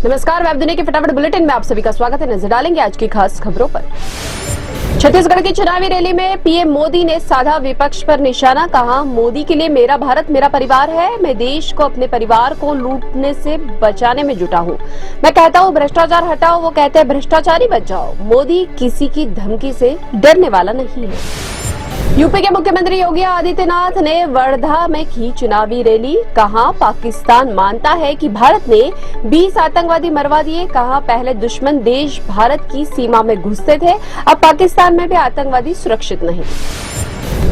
नमस्कार, वेब दुनिया के फटाफट बुलेटिन में आप सभी का स्वागत है। नजर डालेंगे आज की खास खबरों पर। छत्तीसगढ़ की चुनावी रैली में पीएम मोदी ने साधा विपक्ष पर निशाना। कहा, मोदी के लिए मेरा भारत मेरा परिवार है। मैं देश को अपने परिवार को लूटने से बचाने में जुटा हूँ। मैं कहता हूँ भ्रष्टाचार हटाओ, वो कहते हैं भ्रष्टाचारी बच जाओ। मोदी किसी की धमकी से डरने वाला नहीं है। यूपी के मुख्यमंत्री योगी आदित्यनाथ ने वर्धा में की चुनावी रैली। कहा, पाकिस्तान मानता है कि भारत ने 20 आतंकवादी मरवा दिए। कहा, पहले दुश्मन देश भारत की सीमा में घुसते थे, अब पाकिस्तान में भी आतंकवादी सुरक्षित नहीं।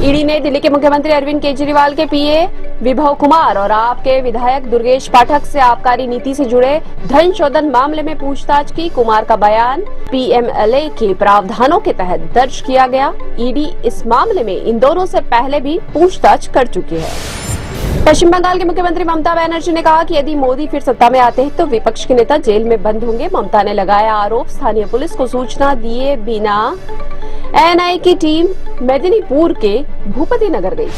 ईडी ने दिल्ली के मुख्यमंत्री अरविंद केजरीवाल के पीए विभव कुमार और आप के विधायक दुर्गेश पाठक से आबकारी नीति से जुड़े धन शोधन मामले में पूछताछ की। कुमार का बयान पीएमएलए के प्रावधानों के तहत दर्ज किया गया। ईडी इस मामले में इन दोनों से पहले भी पूछताछ कर चुकी है। पश्चिम बंगाल की मुख्यमंत्री ममता बनर्जी ने कहा कि यदि मोदी फिर सत्ता में आते हैं तो विपक्ष के नेता जेल में बंद होंगे। ममता ने लगाया आरोप, स्थानीय पुलिस को सूचना दिए बिना एएनआई की टीम मेदिनीपुर के भूपति नगर गई।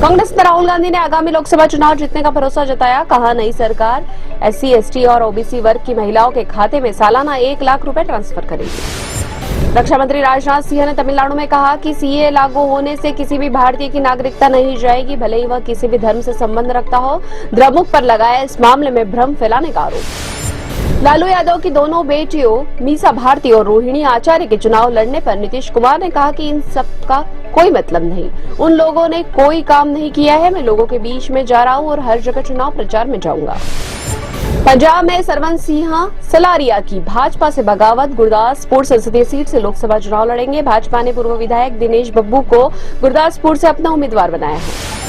कांग्रेस नेता राहुल गांधी ने आगामी लोकसभा चुनाव जीतने का भरोसा जताया। कहा, नई सरकार एससी, एसटी और ओबीसी वर्ग की महिलाओं के खाते में सालाना 1 लाख रुपए ट्रांसफर करेगी। रक्षा मंत्री राजनाथ सिंह ने तमिलनाडु में कहा कि सीए लागू होने से किसी भी भारतीय की नागरिकता नहीं जाएगी, भले ही वह किसी भी धर्म से संबंध रखता हो। द्रमुक पर लगाया इस मामले में भ्रम फैलाने का आरोप। लालू यादव की दोनों बेटियों मीसा भारती और रोहिणी आचार्य के चुनाव लड़ने पर नीतीश कुमार ने कहा कि इन सब का कोई मतलब नहीं, उन लोगों ने कोई काम नहीं किया है। मैं लोगों के बीच में जा रहा हूं और हर जगह चुनाव प्रचार में जाऊंगा। पंजाब में सरवन सिंह सलारिया की भाजपा से बगावत। गुरदासपुर संसदीय सीट से लोकसभा चुनाव लड़ेंगे। भाजपा ने पूर्व विधायक दिनेश बब्बू को गुरदासपुर से अपना उम्मीदवार बनाया है।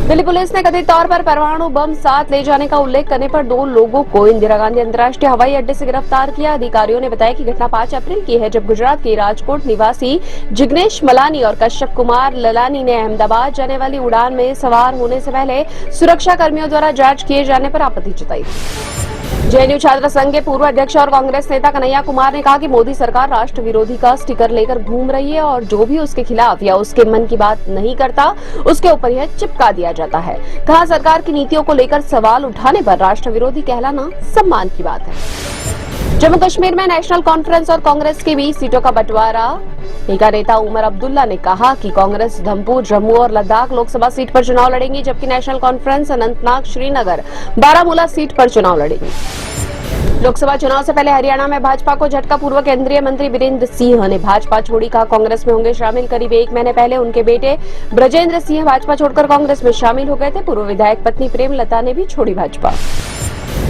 दिल्ली पुलिस ने कथित तौर पर परमाणु बम साथ ले जाने का उल्लेख करने पर 2 लोगों को इंदिरा गांधी अंतर्राष्ट्रीय हवाई अड्डे से गिरफ्तार किया। अधिकारियों ने बताया कि घटना 5 अप्रैल की है, जब गुजरात के राजकोट निवासी जिग्नेश मलानी और कश्यप कुमार ललानी ने अहमदाबाद जाने वाली उड़ान में सवार होने से पहले सुरक्षा कर्मियों द्वारा जांच किए जाने पर आपत्ति जताई। जेएनयू छात्र संघ के पूर्व अध्यक्ष और कांग्रेस नेता कन्हैया कुमार ने कहा कि मोदी सरकार राष्ट्र विरोधी का स्टिकर लेकर घूम रही है और जो भी उसके खिलाफ या उसके मन की बात नहीं करता उसके ऊपर यह चिपका दिया जाता है। कहा, सरकार की नीतियों को लेकर सवाल उठाने पर राष्ट्र विरोधी कहलाना सम्मान की बात है। जम्मू कश्मीर में नेशनल कॉन्फ्रेंस और कांग्रेस के बीच सीटों का बंटवारा। नेका नेता उमर अब्दुल्ला ने कहा कि कांग्रेस उधमपुर, जम्मू और लद्दाख लोकसभा सीट पर चुनाव लड़ेंगी, जबकि national conference Anantnag, Srinagar, Baramulla seat पर चुनाव लड़ेगी। लोकसभा चुनाव से पहले हरियाणा में भाजपा को झटका। पूर्व केंद्रीय मंत्री वीरेंद्र सिंह ने भाजपा छोड़ी। कहा, कांग्रेस में होंगे शामिल। करीब 1 महीने पहले उनके बेटे ब्रजेंद्र सिंह भाजपा छोड़कर कांग्रेस में शामिल हो गए थे। पूर्व विधायक पत्नी प्रेमलता ने भी छोड़ी भाजपा।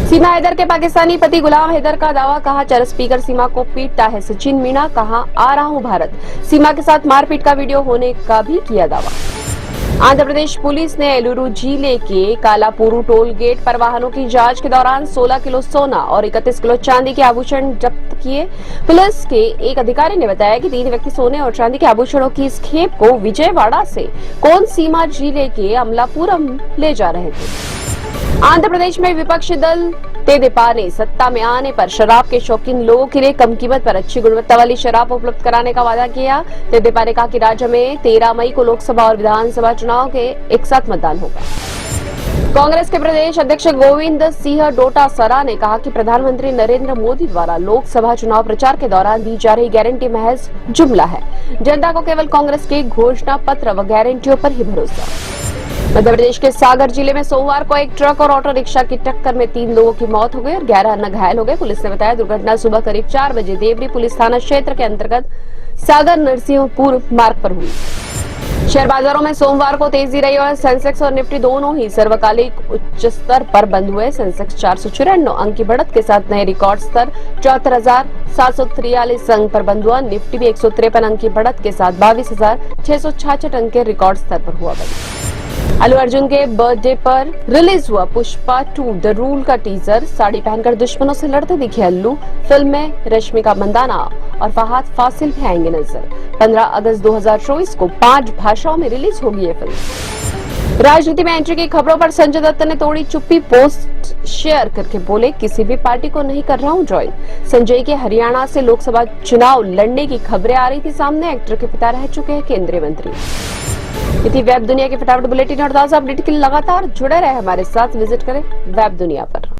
सीमा हैदर के पाकिस्तानी पति गुलाम हैदर का दावा। कहा, चर स्पीकर सीमा को पीटता है सचिन मीणा। कहा, आ रहा हूं भारत। सीमा के साथ मारपीट का वीडियो होने का भी किया दावा। आंध्र प्रदेश पुलिस ने एलुरु जिले के कालापुरु टोल गेट पर वाहनों की जांच के दौरान 16 किलो सोना और 31 किलो चांदी के आभूषण जब्त किए। पुलिस के एक अधिकारी ने बताया कि 3 व्यक्ति सोने और चांदी के आभूषणों की इस खेप को विजयवाड़ा से कोनसीमा जिले के अमलापुरम ले जा रहे थे। आंध्र प्रदेश में विपक्षी दल तेदेपा ने सत्ता में आने पर शराब के शौकीन लोगों के लिए कम कीमत पर अच्छी गुणवत्ता वाली शराब उपलब्ध कराने का वादा किया। तेदेपा ने कहा कि राज्य में 13 मई को लोकसभा और विधानसभा चुनाव के एक साथ मतदान होगा। कांग्रेस के प्रदेश अध्यक्ष गोविंद सिंह डोटासरा ने कहा कि प्रधानमंत्री नरेंद्र मोदी द्वारा लोकसभा चुनाव प्रचार के दौरान दी जा रही गारंटी महज जुमला है। जनता को केवल कांग्रेस के घोषणा पत्र व गारंटियों पर ही भरोसा। मध्य प्रदेश के सागर जिले में सोमवार को एक ट्रक और ऑटो रिक्शा की टक्कर में 3 लोगों की मौत हो गई और 11 अन्य घायल हो गए। पुलिस ने बताया, दुर्घटना सुबह करीब 4 बजे देवरी पुलिस थाना क्षेत्र के अंतर्गत सागर नरसिंहपुर मार्ग पर हुई। शेयर बाजारों में सोमवार को तेजी रही और सेंसेक्स और निफ्टी दोनों ही सर्वकालिक उच्च स्तर पर बंद हुए। सेंसेक्स 494 अंक की बढ़त के साथ नए रिकॉर्ड स्तर 74,743 अंक पर बंद हुआ। निफ्टी भी 153 अंक की बढ़त के साथ 22,666 अंक के रिकॉर्ड स्तर पर हुआ बंद। अल्लू अर्जुन के बर्थडे पर रिलीज हुआ पुष्पा 2 द रूल का टीजर। साड़ी पहनकर दुश्मनों से लड़ते दिखे अल्लू। फिल्म में रश्मिका मंदाना और फहाद फासिल भी आएंगे नजर। 15 अगस्त 2024 को 5 भाषाओं में रिलीज होगी ये फिल्म। राजनीति में एंट्री की खबरों पर संजय दत्त ने तोड़ी चुप्पी। पोस्ट शेयर करके बोले, किसी भी पार्टी को नहीं कर रहा हूं ज्वाइन। संजय के हरियाणा से लोकसभा चुनाव लड़ने की खबरें आ रही थी सामने। एक्टर के पिता रह चुके हैं केंद्रीय मंत्री। इसी वेब दुनिया के फटाफट बुलेटिन और ताजा अपडेट के लिए लगातार जुड़े रहे हमारे साथ। विजिट करें वेब दुनिया पर।